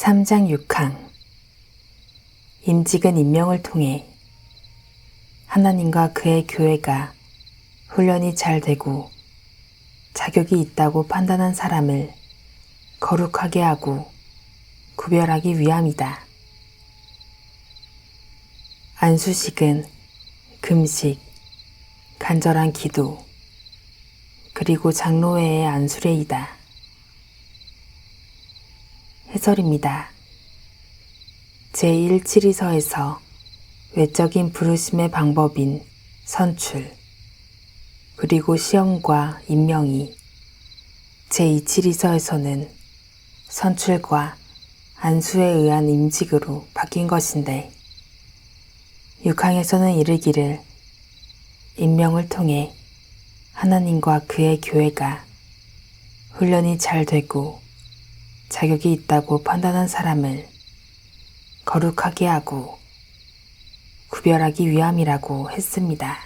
3장 6항 임직은 임명을 통해 하나님과 그의 교회가 훈련이 잘 되고 자격이 있다고 판단한 사람을 거룩하게 하고 구별하기 위함이다. 안수식은 금식, 간절한 기도, 그리고 장로회의 안수례이다. 해설입니다. 제1치리서에서 외적인 부르심의 방법인 선출, 그리고 시험과 임명이 제2치리서에서는 선출과 안수에 의한 임직으로 바뀐 것인데 6항에서는 이르기를 임명을 통해 하나님과 그의 교회가 훈련이 잘 되고 자격이 있다고 판단한 사람을 거룩하게 하고 구별하기 위함이라고 했습니다.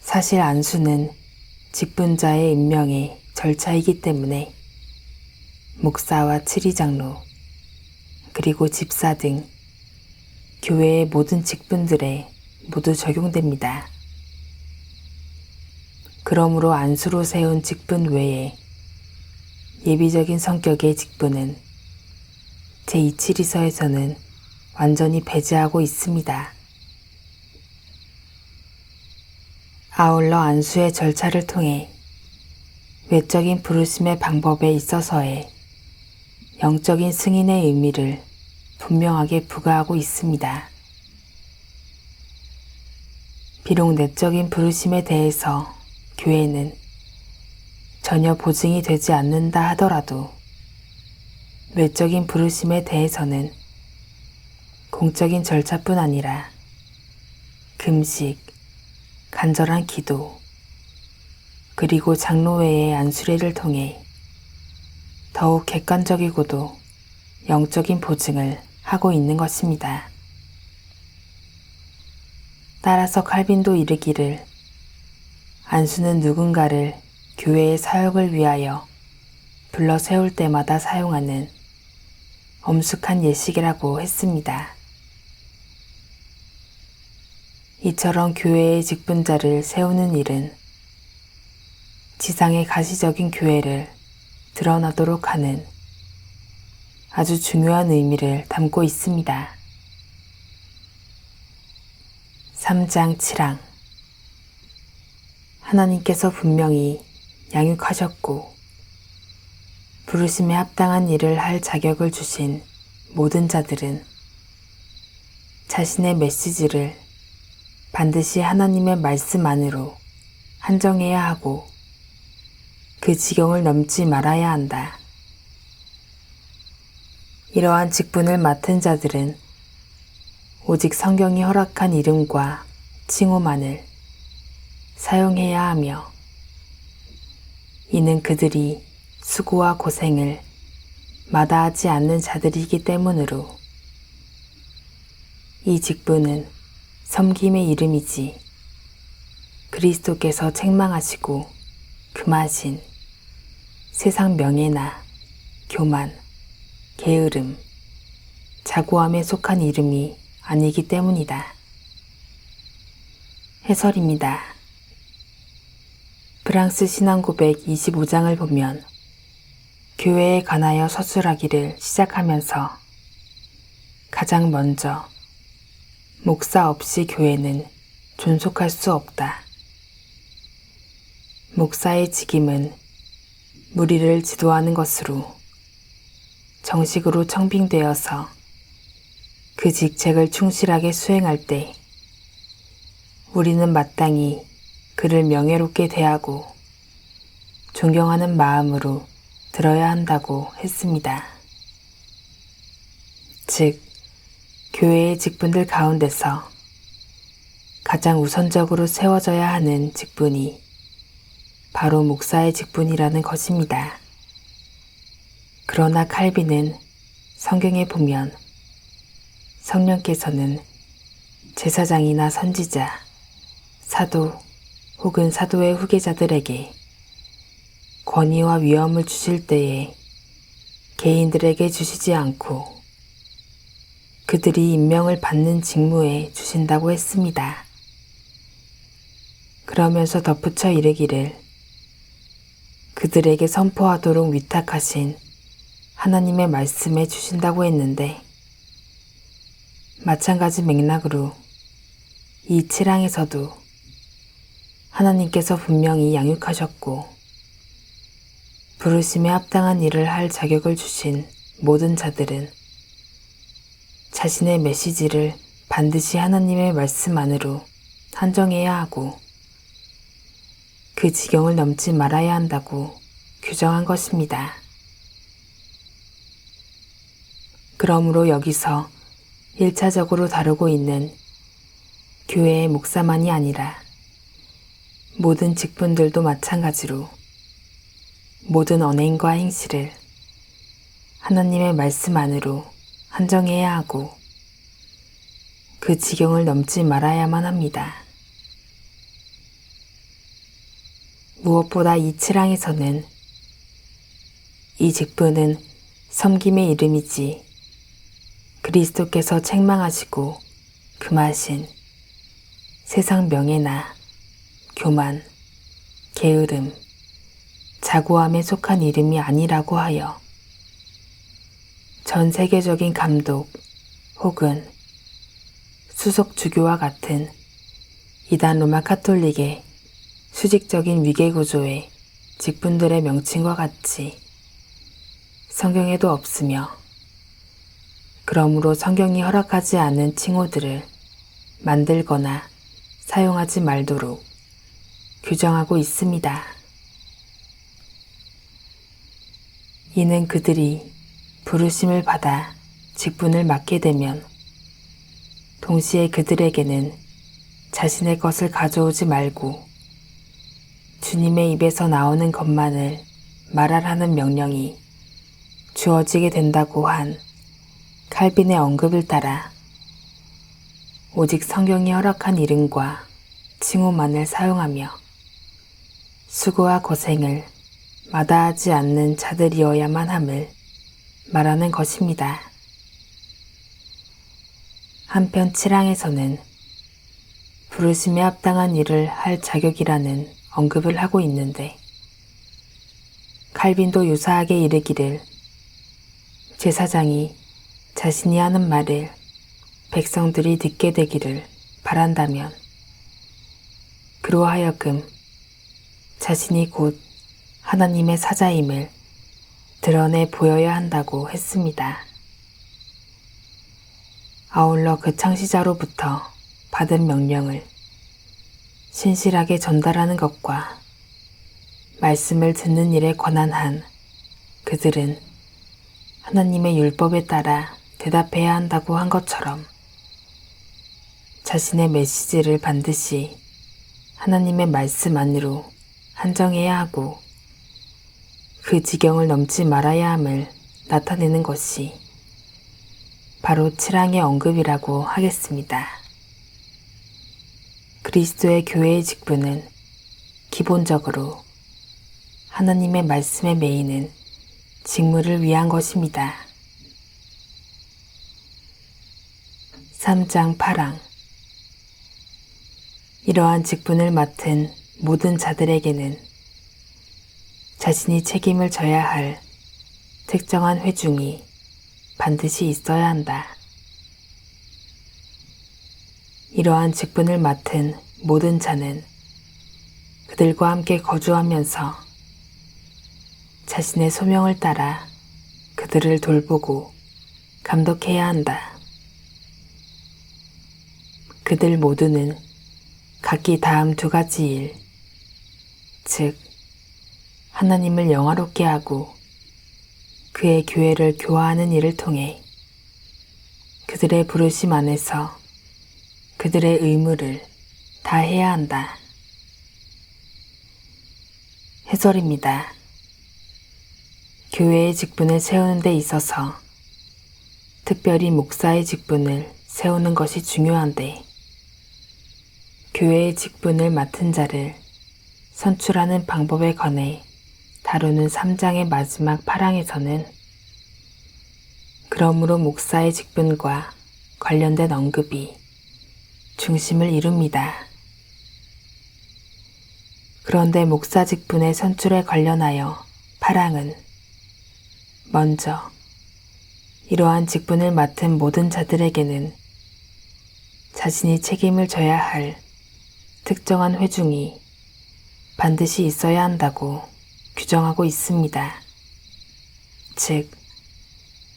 사실 안수는 직분자의 임명의 절차이기 때문에 목사와 치리장로 그리고 집사 등 교회의 모든 직분들에 모두 적용됩니다. 그러므로 안수로 세운 직분 외에 예비적인 성격의 직분은 제2치리서에서는 완전히 배제하고 있습니다. 아울러 안수의 절차를 통해 외적인 부르심의 방법에 있어서의 영적인 승인의 의미를 분명하게 부과하고 있습니다. 비록 내적인 부르심에 대해서 교회는 전혀 보증이 되지 않는다 하더라도 외적인 부르심에 대해서는 공적인 절차뿐 아니라 금식, 간절한 기도, 그리고 장로회의 안수례를 통해 더욱 객관적이고도 영적인 보증을 하고 있는 것입니다. 따라서 칼빈도 이르기를 안수는 누군가를 교회의 사역을 위하여 불러 세울 때마다 사용하는 엄숙한 예식이라고 했습니다. 이처럼 교회의 직분자를 세우는 일은 지상의 가시적인 교회를 드러나도록 하는 아주 중요한 의미를 담고 있습니다. 3장 7항 하나님께서 분명히 양육하셨고 부르심에 합당한 일을 할 자격을 주신 모든 자들은 자신의 메시지를 반드시 하나님의 말씀 안으로 한정해야 하고 그 지경을 넘지 말아야 한다. 이러한 직분을 맡은 자들은 오직 성경이 허락한 이름과 칭호만을 사용해야 하며 이는 그들이 수고와 고생을 마다하지 않는 자들이기 때문으로 이 직분은 섬김의 이름이지 그리스도께서 책망하시고 금하신 세상 명예나 교만, 게으름, 자고함에 속한 이름이 아니기 때문이다. 해설입니다. 프랑스 신앙고백 25장을 보면 교회에 관하여 서술하기를 시작하면서 가장 먼저 목사 없이 교회는 존속할 수 없다. 목사의 직임은 무리를 지도하는 것으로 정식으로 청빙되어서 그 직책을 충실하게 수행할 때 우리는 마땅히 그를 명예롭게 대하고 존경하는 마음으로 들어야 한다고 했습니다. 즉, 교회의 직분들 가운데서 가장 우선적으로 세워져야 하는 직분이 바로 목사의 직분이라는 것입니다. 그러나 칼빈은 성경에 보면 성령께서는 제사장이나 선지자, 사도 혹은 사도의 후계자들에게 권위와 위엄을 주실 때에 개인들에게 주시지 않고 그들이 임명을 받는 직무에 주신다고 했습니다. 그러면서 덧붙여 이르기를 그들에게 선포하도록 위탁하신 하나님의 말씀에 주신다고 했는데, 마찬가지 맥락으로 이 7항에서도 하나님께서 분명히 양육하셨고 부르심에 합당한 일을 할 자격을 주신 모든 자들은 자신의 메시지를 반드시 하나님의 말씀 안으로 한정해야 하고 그 지경을 넘지 말아야 한다고 규정한 것입니다. 그러므로 여기서 1차적으로 다루고 있는 교회의 목사만이 아니라 모든 직분들도 마찬가지로 모든 언행과 행실을 하나님의 말씀 안으로 한정해야 하고 그 지경을 넘지 말아야만 합니다. 무엇보다 이 7항에서는 이 직분은 섬김의 이름이지 그리스도께서 책망하시고 금하신 세상 명예나 교만, 게으름, 자고함에 속한 이름이 아니라고 하여 전 세계적인 감독 혹은 수석 주교와 같은 이단 로마 카톨릭의 수직적인 위계구조의 직분들의 명칭과 같이 성경에도 없으며 그러므로 성경이 허락하지 않은 칭호들을 만들거나 사용하지 말도록 규정하고 있습니다. 이는 그들이 부르심을 받아 직분을 맡게 되면 동시에 그들에게는 자신의 것을 가져오지 말고 주님의 입에서 나오는 것만을 말하라는 명령이 주어지게 된다고 한 칼빈의 언급을 따라 오직 성경이 허락한 이름과 칭호만을 사용하며 수고와 고생을 마다하지 않는 자들이어야만 함을 말하는 것입니다. 한편 7항에서는 부르심에 합당한 일을 할 자격이라는 언급을 하고 있는데 칼빈도 유사하게 이르기를 제사장이 자신이 하는 말을 백성들이 듣게 되기를 바란다면 그로 하여금 자신이 곧 하나님의 사자임을 드러내 보여야 한다고 했습니다. 아울러 그 창시자로부터 받은 명령을 신실하게 전달하는 것과 말씀을 듣는 일에 관한 한 그들은 하나님의 율법에 따라 대답해야 한다고 한 것처럼 자신의 메시지를 반드시 하나님의 말씀 안으로 한정해야 하고 그 지경을 넘지 말아야 함을 나타내는 것이 바로 7항의 언급이라고 하겠습니다. 그리스도의 교회의 직분은 기본적으로 하나님의 말씀에 매이는 직무를 위한 것입니다. 3장 8항 이러한 직분을 맡은 모든 자들에게는 자신이 책임을 져야 할 특정한 회중이 반드시 있어야 한다. 이러한 직분을 맡은 모든 자는 그들과 함께 거주하면서 자신의 소명을 따라 그들을 돌보고 감독해야 한다. 그들 모두는 각기 다음 두 가지 일, 즉 하나님을 영화롭게 하고 그의 교회를 교화하는 일을 통해 그들의 부르심 안에서 그들의 의무를 다해야 한다. 해설입니다. 교회의 직분을 세우는 데 있어서 특별히 목사의 직분을 세우는 것이 중요한데 교회의 직분을 맡은 자를 선출하는 방법에 관해 다루는 3장의 마지막 8항에서는 그러므로 목사의 직분과 관련된 언급이 중심을 이룹니다. 그런데 목사 직분의 선출에 관련하여 파랑은 먼저 이러한 직분을 맡은 모든 자들에게는 자신이 책임을 져야 할 특정한 회중이 반드시 있어야 한다고 규정하고 있습니다. 즉,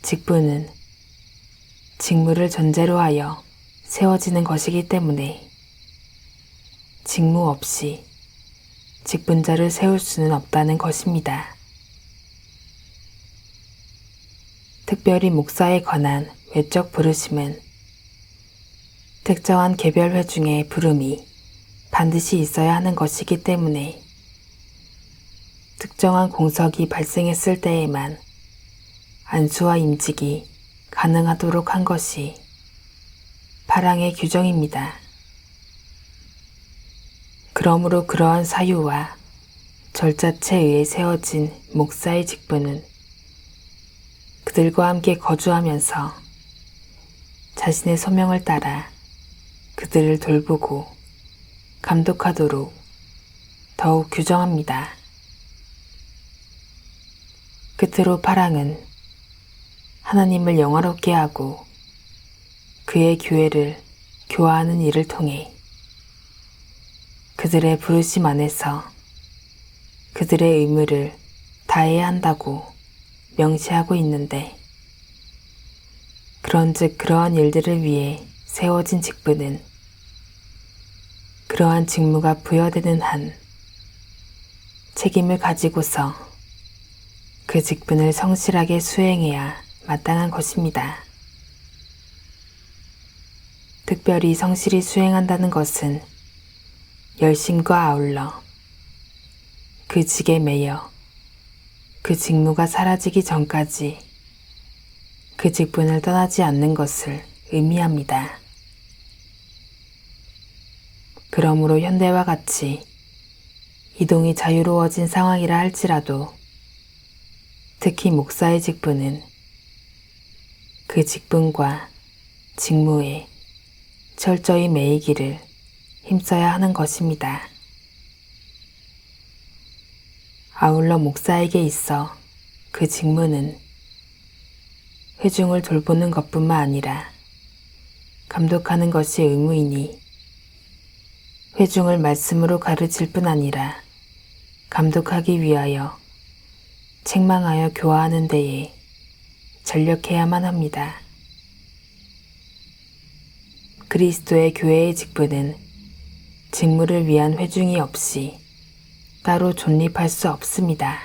직분은 직무를 전제로 하여 세워지는 것이기 때문에 직무 없이 직분자를 세울 수는 없다는 것입니다. 특별히 목사에 관한 외적 부르심은 특정한 개별 회중의 부름이 반드시 있어야 하는 것이기 때문에 특정한 공석이 발생했을 때에만 안수와 임직이 가능하도록 한 것이 파랑의 규정입니다. 그러므로 그러한 사유와 절차체에 의해 세워진 목사의 직분은 그들과 함께 거주하면서 자신의 소명을 따라 그들을 돌보고 감독하도록 더욱 규정합니다. 끝으로 파랑은 하나님을 영화롭게 하고 그의 교회를 교화하는 일을 통해 그들의 부르심 안에서 그들의 의무를 다해야 한다고 명시하고 있는데, 그런즉 그러한 일들을 위해 세워진 직분은 그러한 직무가 부여되는 한 책임을 가지고서 그 직분을 성실하게 수행해야 마땅한 것입니다. 특별히 성실히 수행한다는 것은 열심과 아울러 그 직에 매여 그 직무가 사라지기 전까지 그 직분을 떠나지 않는 것을 의미합니다. 그러므로 현대와 같이 이동이 자유로워진 상황이라 할지라도 특히 목사의 직분은 그 직분과 직무에 철저히 매이기를 힘써야 하는 것입니다. 아울러 목사에게 있어 그 직무는 회중을 돌보는 것뿐만 아니라 감독하는 것이 의무이니 회중을 말씀으로 가르칠 뿐 아니라 감독하기 위하여 책망하여 교화하는 데에 전력해야만 합니다. 그리스도의 교회의 직분은 직무를 위한 회중이 없이 따로 존립할 수 없습니다.